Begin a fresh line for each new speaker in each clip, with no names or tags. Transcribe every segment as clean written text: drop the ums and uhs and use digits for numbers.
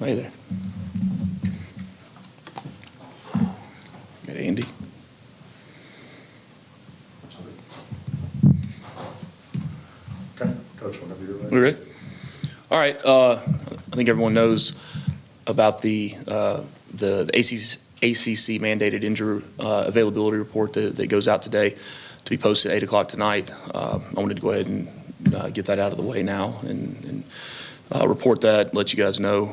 Hey there. Got Andy.
Okay, Coach, whenever you're ready.
We ready? All right. I think everyone knows about the ACC mandated injury availability report that goes out today to be posted at 8 o'clock tonight. I wanted to go ahead and get that out of the way now and report that, let you guys know.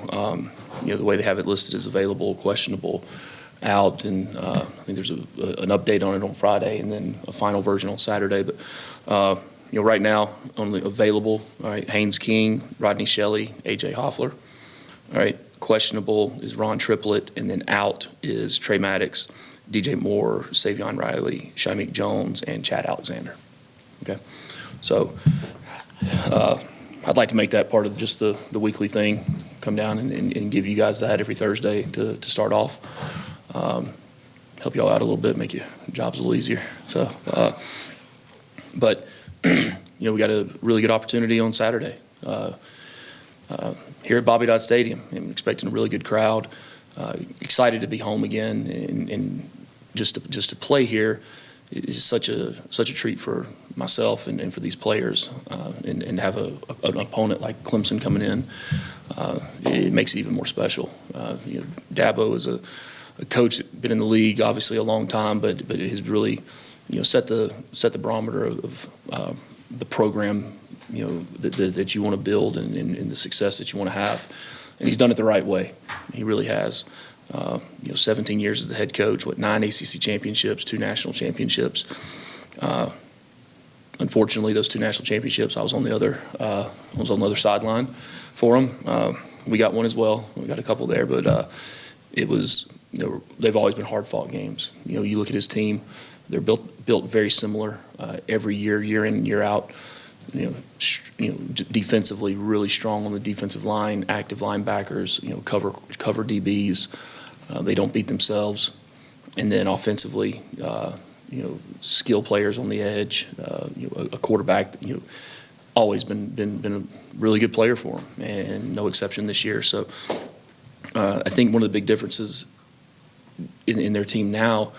The way they have it listed is available, questionable, out, and I think there's an update on it on Friday and then a final version on Saturday. But right now, only available, all right, Haynes King, Rodney Shelley, A.J. Hoffler. All right, questionable is Ron Triplett, and then out is Trey Maddox, DJ Moore, Savion Riley, Shameik Jones, and Chad Alexander. Okay, so I'd like to make that part of just the weekly thing, come down and give you guys that every Thursday to start off. Help y'all out a little bit, make your jobs a little easier. So, but we got a really good opportunity on Saturday here at Bobby Dodd Stadium. I'm expecting a really good crowd. Excited to be home again, and just to play here is such a treat for myself and for these players, and have an opponent like Clemson coming in. It makes it even more special. Dabo is a coach that's been in the league obviously a long time, but has really set the barometer of the program that you want to build and the success that you want to have. And he's done it the right way. He really has. 17 years as the head coach, 9 ACC championships, 2 national championships. Unfortunately, those 2 national championships, I was on the other sideline for them. We got one as well. We got a couple there, but it was they've always been hard-fought games. You look at his team; they're built very similar every year in and year out. Defensively really strong on the defensive line, active linebackers, cover DBs. They don't beat themselves. And then offensively, skill players on the edge, a quarterback, always been a really good player for them, and no exception this year. So I think one of the big differences in their team now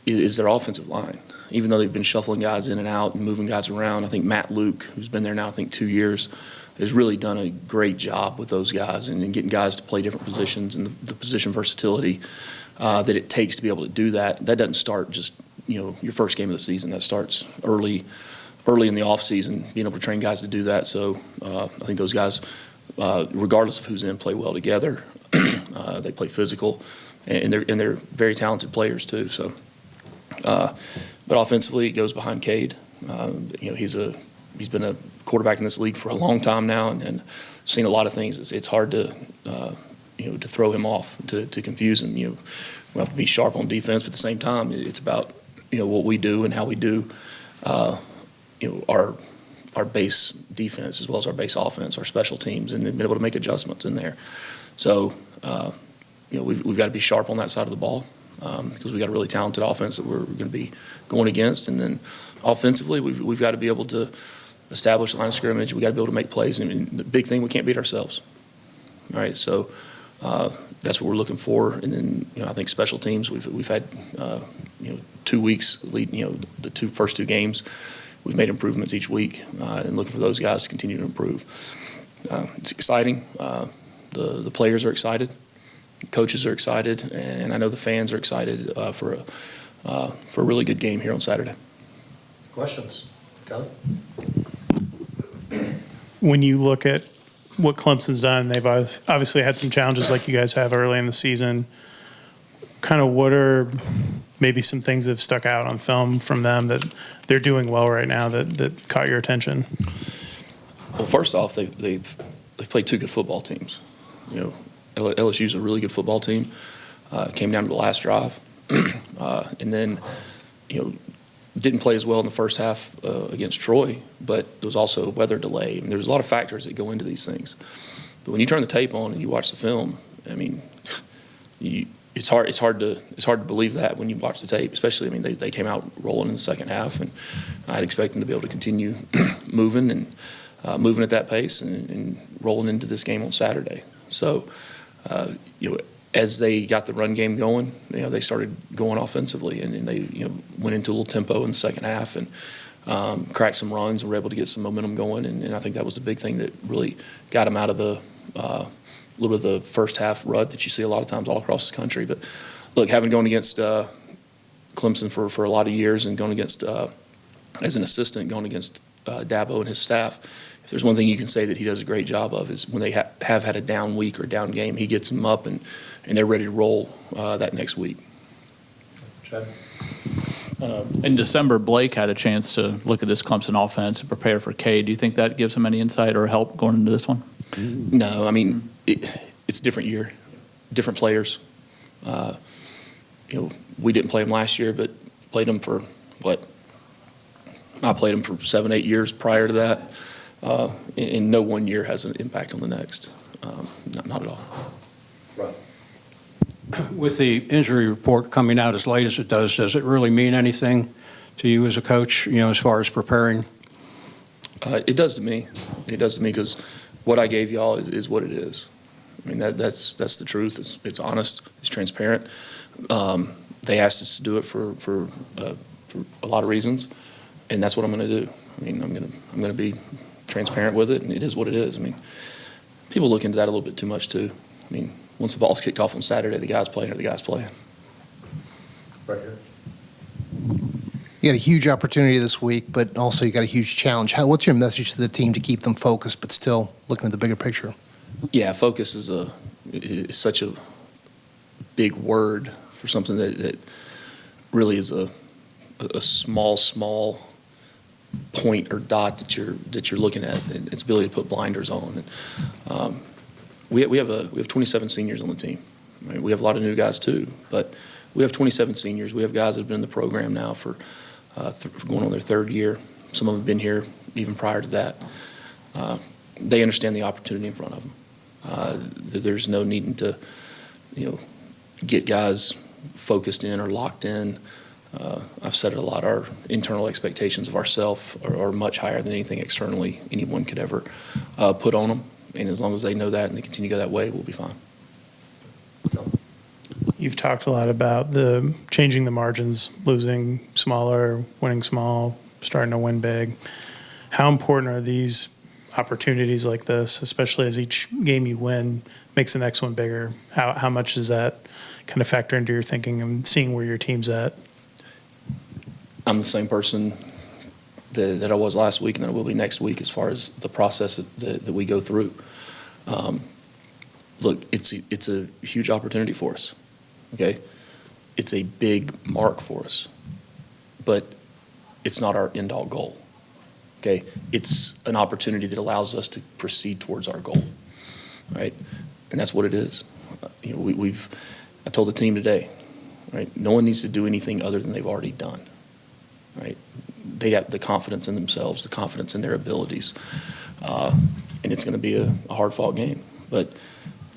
is their offensive line. Even though they've been shuffling guys in and out and moving guys around, I think Matt Luke, who's been there now, I think 2 years, has really done a great job with those guys and getting guys to play different positions and the position versatility that it takes to be able to do that. That doesn't start just your first game of the season. That starts early in the off season, being able to train guys to do that. So I think those guys, regardless of who's in, play well together. They play physical, and they're very talented players too. So. But offensively, it goes behind Cade. He's been a quarterback in this league for a long time now, and seen a lot of things. It's hard to to throw him off, to confuse him. We have to be sharp on defense, but at the same time, it's about what we do and how we do our base defense as well as our base offense, our special teams, and been able to make adjustments in there. So we've got to be sharp on that side of the ball. Because we got a really talented offense that we're going to be going against, and then offensively we've got to be able to establish a line of scrimmage. We got to be able to make plays, and the big thing, we can't beat ourselves. All right, so that's what we're looking for, and then I think special teams. We've had 2 weeks lead. The first two games, we've made improvements each week, and looking for those guys to continue to improve. It's exciting. The players are excited. Coaches are excited, and I know the fans are excited for a really good game here on Saturday.
Questions? Kelly?
When you look at what Clemson's done, they've obviously had some challenges like you guys have early in the season. Kind of what are maybe some things that have stuck out on film from them that they're doing well right now that caught your attention?
Well, first off, they've played 2 good football teams. LSU's a really good football team. Came down to the last drive, and then didn't play as well in the first half against Troy, but there was also a weather delay. And there's a lot of factors that go into these things. But when you turn the tape on and you watch the film, I mean, it's hard to believe that when you watch the tape. Especially, I mean, they came out rolling in the second half, and I'd expect them to be able to continue moving at that pace and rolling into this game on Saturday. So, as they got the run game going, they started going offensively, and they went into a little tempo in the second half and cracked some runs and were able to get some momentum going. And I think that was the big thing that really got them out of the little bit of the first half rut that you see a lot of times all across the country. But look, having gone against Clemson for a lot of years and going against as an assistant, going against Dabo and his staff, if there's one thing you can say that he does a great job of is when they have had a down week or down game, he gets them up and they're ready to roll that next week.
Chad?
In December, Blake had a chance to look at this Clemson offense and prepare for Cade. Do you think that gives him any insight or help going into this one?
No, I mean, it's a different year, different players. We didn't play them last year, but played them for what? I played them for 7-8 years prior to that. And no one year has an impact on the next. Not at all.
Right.
With the injury report coming out as late as it does it really mean anything to you as a coach, as far as preparing?
It does to me. It does to me because what I gave y'all is what it is. I mean, that's the truth. It's honest. It's transparent. They asked us to do it for a lot of reasons, and that's what I'm going to do. I mean, I'm going to be transparent with it, and it is what it is. I mean, people look into that a little bit too much too. I mean, once the ball's kicked off on Saturday, the guy's playing or the guy's playing.
Right here.
You got a huge opportunity this week, but also you got a huge challenge. What's your message to the team to keep them focused, but still looking at the bigger picture?
Yeah, focus is such a big word for something that really is a small point or dot that you're looking at, and its ability to put blinders on. And, we have 27 seniors on the team. I mean, we have a lot of new guys too, but we have 27 seniors. We have guys that have been in the program now for going on their third year. Some of them have been here even prior to that. They understand the opportunity in front of them. There's no needing to, get guys focused in or locked in. I've said it a lot. Our internal expectations of ourselves are much higher than anything externally anyone could ever put on them. And as long as they know that and they continue to go that way, we'll be fine.
You've talked a lot about the changing the margins, losing smaller, winning small, starting to win big. How important are these opportunities like this, especially as each game you win makes the next one bigger? How much does that kind of factor into your thinking and seeing where your team's at?
I'm the same person that I was last week and that I will be next week as far as the process that we go through. Look, it's a huge opportunity for us, okay? It's a big mark for us, but it's not our end-all goal, okay? It's an opportunity that allows us to proceed towards our goal, right? And that's what it is. I told the team today, right? No one needs to do anything other than they've already done, right? They have the confidence in themselves, the confidence in their abilities, and it's going to be a hard-fought game. But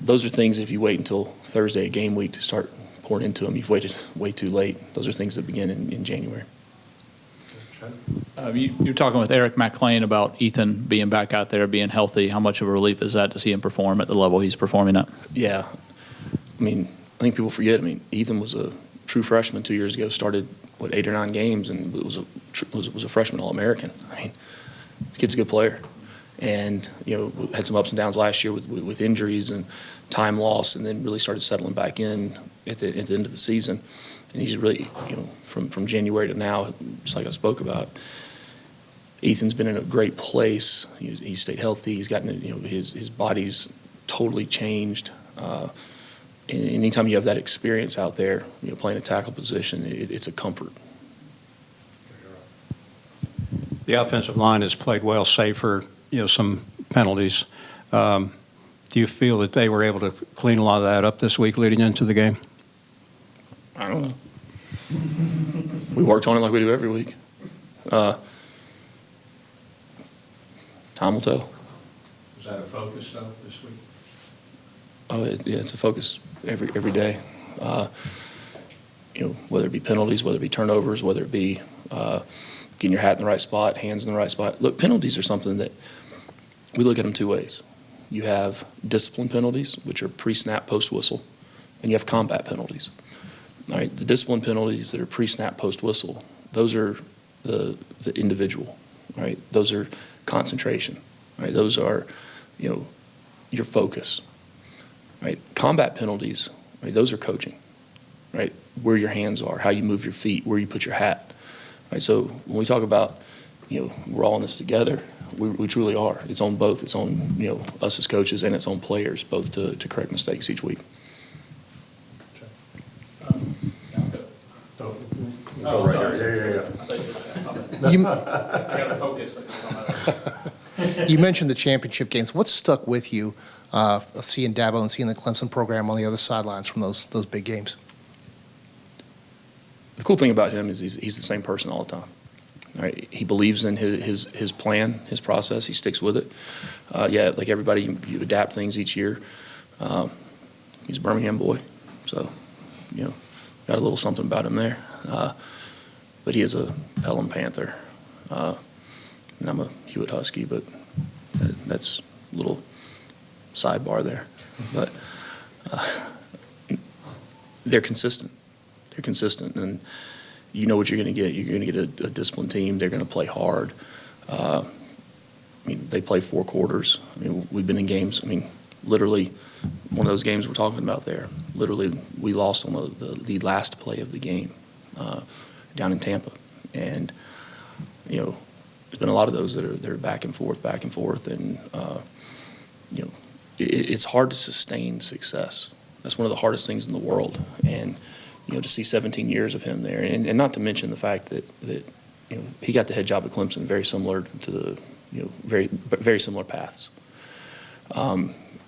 those are things, if you wait until Thursday, game week, to start pouring into them, you've waited way too late. Those are things that begin in January.
Chad?
You're talking with Eric McClain about Ethan being back out there, being healthy. How much of a relief is that to see him perform at the level he's performing at?
Yeah. I mean, I think people forget. I mean, Ethan was a true freshman 2 years ago, started, 8 or 9 games, and was a freshman All-American. I mean, the kid's a good player. And, had some ups and downs last year with injuries and time loss, and then really started settling back in at the end of the season. And he's really, from January to now, just like I spoke about, Ethan's been in a great place. He's stayed healthy. He's gotten, his body's totally changed. And anytime you have that experience out there, playing a tackle position, it's a comfort.
The offensive line has played well, save for some penalties. Do you feel that they were able to clean a lot of that up this week leading into the game?
I don't know. We worked on it like we do every week. Time will tell.
Was that a focus, though, this week?
Oh, yeah, it's a focus every day. Whether it be penalties, whether it be turnovers, whether it be getting your hat in the right spot, hands in the right spot. Look, penalties are something that we look at them two ways. you have discipline penalties, which are pre-snap, post-whistle, and you have combat penalties. All right, the discipline penalties that are pre-snap, post-whistle, those are the individual. All right, those are concentration. All right, those are, your focus. Right, combat penalties, right, those are coaching. Right, where your hands are, how you move your feet, where you put your hat. Right, so when we talk about, we're all in this together, we truly are. It's on both. It's on, us as coaches, and it's on players, both to correct mistakes each week.
Oh, right here. Yeah.
You,
I got to focus.
you mentioned the championship games. What stuck with you of seeing Dabo and seeing the Clemson program on the other sidelines from those big games?
The cool thing about him is he's the same person all the time. All right, he believes in his plan, his process. He sticks with it. Yeah, like everybody, you adapt things each year. He's a Birmingham boy, so got a little something about him there. But he is a Pelham Panther, and I'm a Hewitt Husky. But that's a little sidebar there. But they're consistent. They're consistent, and you know what you're going to get. You're going to get a disciplined team. They're going to play hard. They play 4 quarters. We've been in games. Literally, one of those games we're talking about there, literally we lost on the last play of the game down in Tampa. And, there's been a lot of those that are back and forth, and, it's hard to sustain success. That's one of the hardest things in the world. And, to see 17 years of him there, and not to mention the fact that he got the head job at Clemson very similar to the, very similar paths.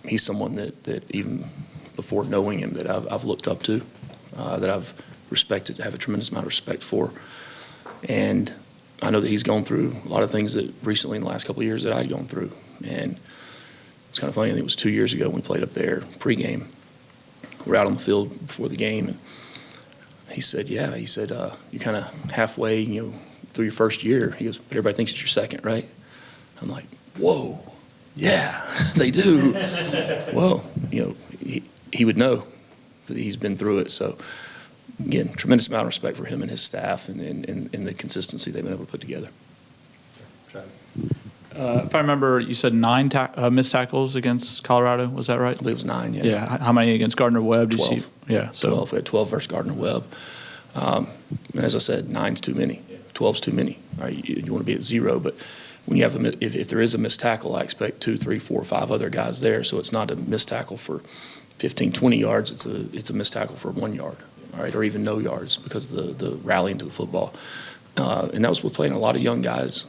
He's someone that even before knowing him that I've looked up to, that I've respected, have a tremendous amount of respect for. And I know that he's gone through a lot of things that recently in the last couple of years that I'd gone through. And it's kind of funny, I think it was 2 years ago when we played up there pregame. We're out on the field before the game, and he said, you're kind of halfway, through your first year. He goes, but everybody thinks it's your second, right? I'm like, whoa, yeah, they do. Well, he would know that he's been through it. So, again, tremendous amount of respect for him and his staff and the consistency they've been able to put together.
If I remember, you said 9 missed tackles against Colorado. Was that right?
I believe it was 9, yeah.
Yeah. How many against Gardner-Webb?
12.
Did you see? Yeah. So
12. We had 12 versus Gardner-Webb. And as I said, 9's too many. 12's too many. All right, you want to be at 0, but when you have if there is a missed tackle, I expect 2, 3, 4, 5 other guys there. So it's not a missed tackle for 15, 20 yards. It's a missed tackle for 1 yard, all right, or even no yards because of the rallying to the football. And that was with playing a lot of young guys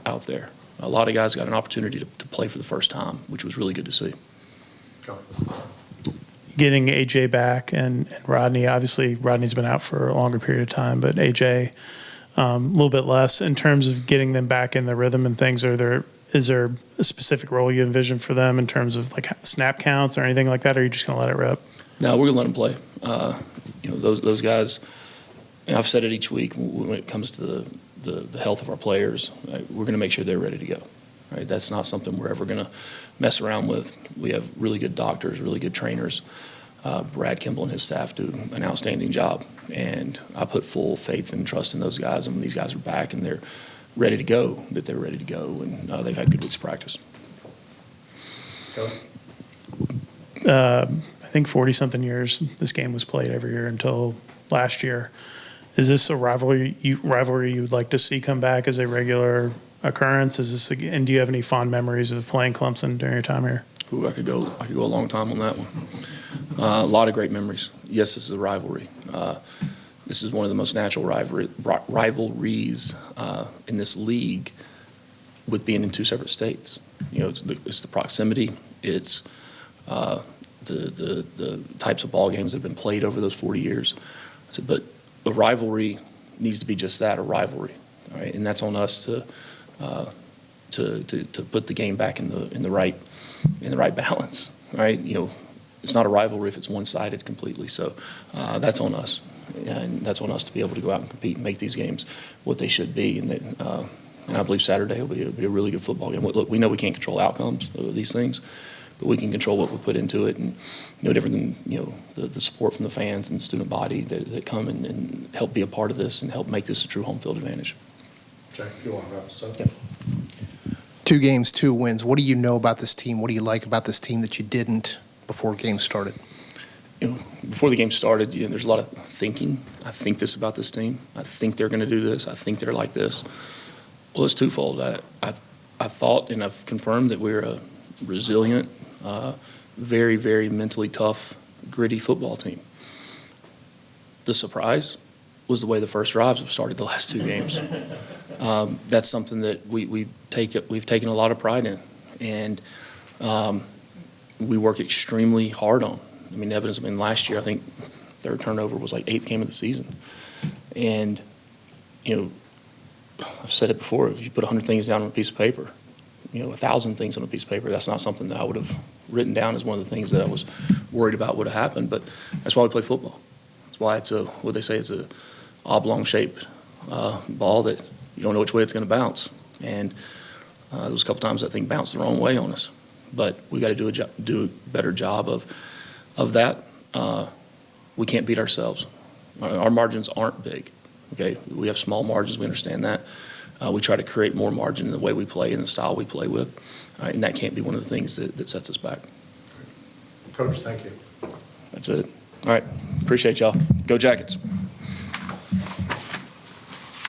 out there. A lot of guys got an opportunity to play for the first time, which was really good to see.
Getting AJ back and Rodney, obviously Rodney's been out for a longer period of time, but AJ a little bit less in terms of getting them back in the rhythm and things. Is there a specific role you envision for them in terms of like snap counts or anything like that, or are you just going to let it rip?
No, we're going to let them play. Those guys, and I've said it each week when it comes to the health of our players, right, we're going to make sure they're ready to go. Right? That's not something we're ever going to mess around with. We have really good doctors, really good trainers. Brad Kimball and his staff do an outstanding job, and I put full faith and trust in those guys. And when these guys are back and they're ready to go, that they're ready to go, and they've had good weeks of practice.
I think 40-something years this game was played every year until last year. Is this a rivalry you would like to see come back as a regular occurrence? And do you have any fond memories of playing Clemson during your time here?
Ooh, I could go a long time on that one. A lot of great memories. Yes, this is a rivalry. This is one of the most natural rivalries in this league, with being in 2 separate states. It's the proximity. It's the types of ball games that have been played over those 40 years. But a rivalry needs to be just that, a rivalry. All right, and that's on us to put the game back in the right balance. All right, it's not a rivalry if it's one-sided completely. So that's on us, and that's on us to be able to go out and compete and make these games what they should be. And I believe Saturday will be a really good football game. Look, we know we can't control outcomes of these things, but we can control what we put into it, and no different than, you know, the support from the fans and student body that come and help be a part of this and help make this a true home field advantage.
Jack, if you want to wrap us up.
Yep.
2 games, 2 wins. What do you know about this team? What do you like about this team that you didn't before games started?
You know, before the game started, you know, there's a lot of thinking. I think this about this team. I think they're going to do this. I think they're like this. Well, it's twofold. I thought, and I've confirmed, that we're a resilient, very, very mentally tough, gritty football team. The surprise was the way the first drives have started the last 2 games. That's something that we've taken a lot of pride in, and we work extremely hard on. I mean, last year I think third turnover was like 8th game of the season, and you know, I've said it before. If you put 100 things down on a piece of paper, you know, 1,000 things on a piece of paper, that's not something that I would have written down as one of the things that I was worried about would have happened. But that's why we play football. That's why it's what they say is a oblong-shaped ball that you don't know which way it's going to bounce. And there was a couple times I think bounced the wrong way on us. But we got to do a better job of that. We can't beat ourselves. Our margins aren't big. Okay, we have small margins. We understand that. We try to create more margin in the way we play and the style we play with, and that can't be one of the things that sets us back.
Coach, thank you.
That's it. All right, appreciate y'all. Go Jackets.